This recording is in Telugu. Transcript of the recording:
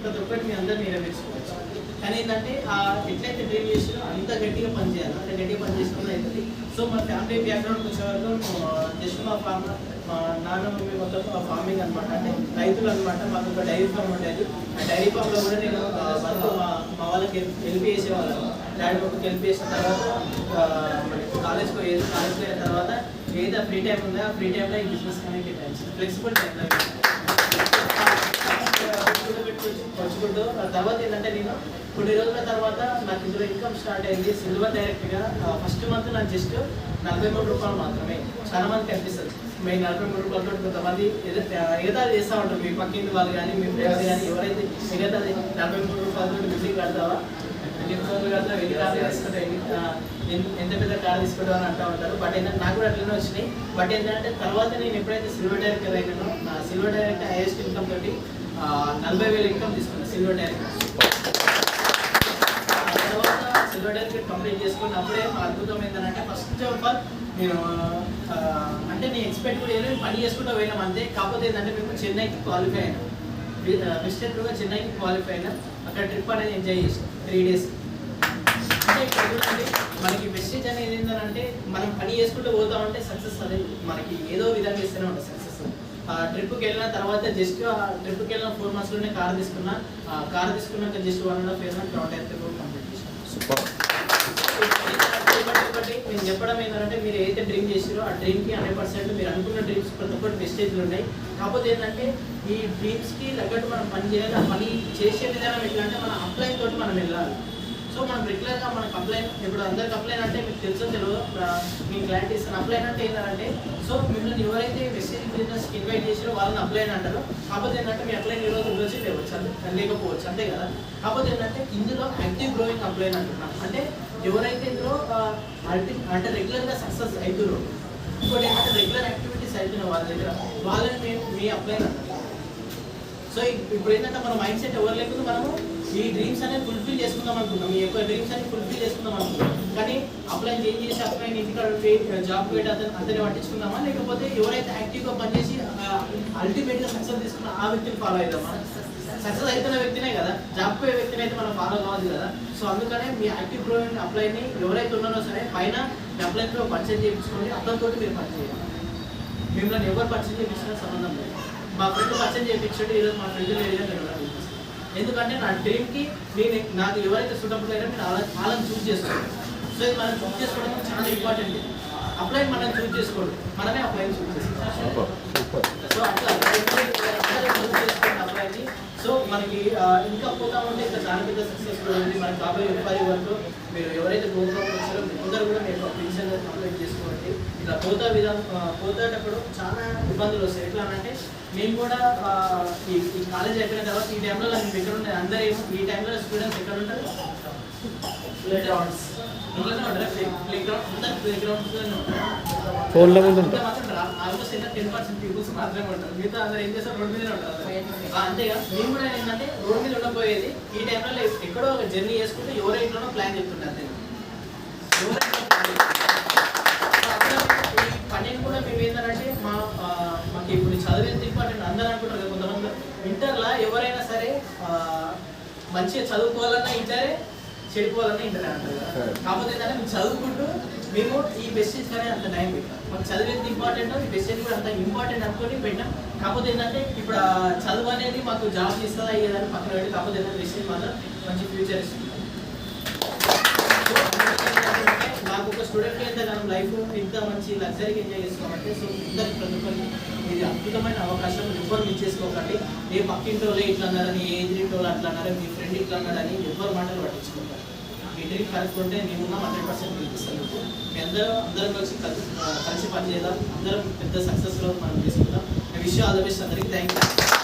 ప్రతి ఒక్కటి మీ అందరూ నెరవేర్చుకోవచ్చు. కానీ ఏంటంటే ఎట్లయితే డ్రీమ్ చేసినో అంత గట్టిగా పనిచేయాలి, అంత గట్టిగా పనిచేసినప్పుడు అవుతుంది. సో మా ఫ్యామిలీ బ్యాక్గ్రౌండ్కి వచ్చే వరకు జస్ట్ మా నాన్న మమ్మీ మొత్తం ఫార్మింగ్ అనమాట, అంటే రైతులు అనమాట. మాకు ఒక డైరీ ఫామ్ ఉండేది. ఆ డైరీ ఫామ్లో కూడా నేను వర్క్ మా వాళ్ళకి హెల్ప్ చేసేవాళ్ళం. డాడీ ఒక హెల్ప్ చేసిన తర్వాత కాలేజ్కి పోయిన తర్వాత ఏదో ఫ్రీ టైం ఉందో ఆ ఫ్రీ టైంలో ఈ బిజినెస్ అనేది కేటాయించాను. ఫ్లెక్సిబుల్ టైంలో వచ్చుకుంటూ తర్వాత ఏంటంటే నేను కొన్ని రోజుల తర్వాత నాకు ఇందులో ఇన్కమ్ స్టార్ట్ అయింది. సిల్వర్ డైరెక్ట్గా ఫస్ట్ మంత్ నాకు జస్ట్ 43 రూపాయలు మాత్రమే. చాలా మందికి అనిపిస్తుంది మేము 43 రూపాయలతో కొంతమంది ఎగతాళి చేస్తూ ఉంటారు, మీ పక్కింటి వాళ్ళు కానీ మీ ఫ్రెండ్స్ కానీ ఎవరైతే ఎగతాళి 43 రూపాయలతో బిల్డింగ్ కడతావా, 2 రోజులు కడతా, 1000 కార్లు తీసుకుంటే ఎంత పెద్ద కార్ తీసుకుంటావు అని అంటూ ఉంటారు. బట్ ఏంటంటే నాకు కూడా అట్లనే వచ్చినాయి. బట్ ఏంటంటే తర్వాత నేను ఎప్పుడైతే సిల్వర్ డైరెక్టర్ అయినానో నా సిల్వర్ డైరెక్టర్ హైయెస్ట్ ఇన్కమ్ తోటి 40,000 ఇన్కమ్ తీసుకున్నాను సిల్వర్ డైరెక్టర్. తర్వాత సిల్వర్ డైరెక్టర్ కంప్లీట్ చేసుకున్నప్పుడే మా అద్భుతం ఏంటంటే ఫస్ట్ ఆఫ్ ఆల్ నేను అంటే నేను ఎక్స్పెక్ట్ కూడా ఏదో పని చేసుకుంటూ పోయినాం అంతే. కాకపోతే ఏంటంటే మేము చెన్నైకి క్వాలిఫై అయినాం, విజిటెడ్గా చెన్నైకి క్వాలిఫై అయినాం. అక్కడ ట్రిప్ అనేది ఎంజాయ్ చేసాం 3 days. అంటే ఇక్కడ చూడండి మనకి మెసేజ్ అనేది ఏంటంటే మనం పని చేసుకుంటూ పోతా ఉంటే సక్సెస్ అనేది మనకి ఏదో విధంగా ఇస్తూనే ఉంటుంది సక్సెస్. ట్రిప్కి వెళ్ళిన తర్వాత జస్ట్ ట్రిప్కి వెళ్ళిన 4 monthsలోనే కార్ తీసుకున్నాక జస్ట్ 1.5 years గ్రౌండ్ అయితే కంప్లీట్ చేసాను. నేను చెప్పడం ఏంటంటే మీరు ఏదైతే డ్రీమ్ చేసారో ఆ డ్రీమ్కి 100% మీరు అనుకున్న డ్రీమ్స్ ప్రతి ఒక్కటి వెస్టేజ్లు ఉన్నాయి. కాకపోతే ఏంటంటే ఈ డ్రీమ్స్కి తగ్గట్టు మనం పని చేయాలి. ఆ పని చేసే విధానం ఎట్లా అంటే మన అప్లైన్ తోటి మనం వెళ్ళాలి. సో మనం రెగ్యులర్గా మనకు అప్లైన్, ఇప్పుడు అందరికి అప్లైన్ అంటే మీకు తెలుసో తెలియదు, మీ క్లారిటీ ఇస్తాను. అప్లైన్ అంటే ఏంటంటే సో మిమ్మల్ని ఎవరైతే వెస్టేజ్ బిజినెస్కి ఇన్వైట్ చేసారో వాళ్ళని అప్లైన్ అంటారు. కాకపోతే ఏంటంటే మీ అప్లైన్ ఈరోజు ఉండొచ్చు లేకపోవచ్చు అంతే కదా. కాకపోతే ఏంటంటే ఇందులో యాక్టివ్ గ్రోయింగ్ అప్లైన్ అంటున్నాం. అంటే ఎవరైతే ఇందులో అంటే రెగ్యులర్గా సక్సెస్ అవుతారో, ఇంకోటి ఏంటంటే రెగ్యులర్ యాక్టివిటీస్ అవుతున్నాయి వాళ్ళ దగ్గర, వాళ్ళని మేము మీ అప్లైన్ అంటారు. సో ఇప్పుడు ఏంటంటే మన మైండ్ సెట్ ఎవరు లేకుండా మనము ఈ డ్రీమ్స్ అనేది ఫుల్ఫిల్ చేసుకుందాం అనుకుంటాం, మీ యొక్క డ్రీమ్స్ అనేది ఫుల్ఫిల్ చేసుకుందాం అనుకుంటాం. కానీ అప్లైన్ ఏం చేసి అప్లైన్ ఇంటికాడ జాబ్ పెట్టి అతన్ని పట్టించుకుందామా, లేకపోతే ఎవరైతే యాక్టివ్గా పనిచేసి అల్టిమేట్గా సక్సెస్ తీసుకున్న ఆ వ్యక్తిని ఫాలో అవుదామా? సక్సెస్ అవుతున్న వ్యక్తినే కదా, జాబ్ పోయే వ్యక్తిని అయితే మనం ఫాలో కావాలి కదా. సో అందుకనే మీ యాక్టివ్ గ్రోయింగ్ అప్లైని ఎవరైతే ఉన్నారో సరే పైన మీ అప్లైన్తో పర్చేజ్ చేయించుకోండి. అప్లైన్తో మీరు పర్చేజ్ చేయాలి. మిమ్మల్ని ఎవరు పర్చేజ్ చేయించిన సంబంధం లేదు. మా ఫ్రెండ్ పర్చేజ్ చేయించండి, ఈరోజు మా ఫ్రెండ్ ఏరియా నేను ఎందుకంటే నా డ్రీమ్కి నాకు ఎవరైతే సూటబుల్ అయ్యారో నేను వాళ్ళని చూస్ చేసుకోండి. సో ఇది మనం చూస్ చేసుకోవడం చాలా ఇంపార్టెంట్. అప్లైన్ మనం చూస్ చేసుకోండి, మనమే అప్లైన్ చూస్ చేసుకోవాలి. సో అట్లా చేసుకోండి అప్లైని. సో మనకి ఇంకా పోతా ఉంటే ఇంకా చాలా పెద్ద సక్సెస్ఫుల్ ఉంది. మనకి కాబోయే ఉపాధి వరకు మీరు ఎవరైతే ప్రోగ్రామ్ వచ్చారో అందరూ కూడా మీరు పెన్షన్ కంప్లీట్ చేసుకోండి. ఇట్లా పోతేటప్పుడు చాలా ఇబ్బందులు వస్తాయి. ఎట్లా అంటే మేము కూడా ఈ కాలేజ్ అయిపోయిన తర్వాత ఈ టైంలో నాకు ఎక్కడ ఉండేది అందరూ ఈ టైంలో స్టూడెంట్స్ ఎక్కడ ఉంటారు, ప్లే గ్రౌండ్స్ ఇంట్లోనే ఉంటారు. ప్లే గ్రౌండ్ అందరు ప్లే గ్రౌండ్స్లోనే ఉంటారు. ఆల్మోస్ట్ 10% పీపుల్స్ మాత్రమే ఉంటారు. మిగతా అందరూ ఏం చేస్తారు, రోడ్ మీదనే ఉంటారు. అంతేగా మేము కూడా ఏంటంటే రోడ్ మీద ఉండకపోయేది ఈ టైంలో ఎక్కడో ఒక జర్నీ చేసుకుంటే ఎవరో ఇంట్లోనో ప్లాన్ చెప్తుంటారు. అంతే ఈ పనిని కూడా మేము ఏంటంటే మాకు ఇప్పుడు చదువు ఎంత ఇంపార్టెంట్ అందరూ అనుకుంటారు కదా. కొంతమంది ఇంటర్లో ఎవరైనా సరే మంచిగా చదువుకోవాలన్నా ఇంటరే, చెడిపోవాలన్నా ఇంటరే అంటారు కదా. కాకపోతే ఏంటంటే మేము చదువుకుంటూ మేము ఈ వెస్టేజ్ కానీ అంత టైం పెట్టాం. మాకు చదువు ఎంత ఇంపార్టెంటో ఈ వెస్టేజ్ కూడా అంత ఇంపార్టెంట్ అనుకొని పెట్టాం. కాకపోతే ఏంటంటే ఇప్పుడు చదువు అనేది మాకు జాబ్ ఇస్తుందా అయ్యేదని పక్కన పెట్టి, కాకపోతే ఏంటంటే వెస్టేజ్ మాత్రం మంచి ఫ్యూచర్ ఇస్తుంది. నాకు ఒక స్టూడెంట్కి అయితే మనం లైఫ్ ఇంత మంచి లగ్జరీగా ఎంజాయ్ చేసుకోవాలంటే సో ఇద్దరికి ప్రతి ఒక్కరికి ఇది అద్భుతమైన అవకాశం. ఎవ్వరు మిస్ చేసుకోకండి. ఏ పక్కింటోళ్ళే ఇట్లా అన్నారని, ఏ ఎదురింటోళ్ళు అట్లా అన్నారని, మీ ఫ్రెండ్ ఇట్లా అన్నారని ఎవ్వరు మాటలు పట్టించుకుంటారు. మీ డ్రీమ్ కరెక్ట్ ఉంటే మేమున్నా 100% పిలిపిస్తాను. మీ అందరం కలిసి పని చేద్దాం. అందరం పెద్ద సక్సెస్లో మనం తీసుకుందాం. I wish you all the best. అందరికీ థ్యాంక్ యూ.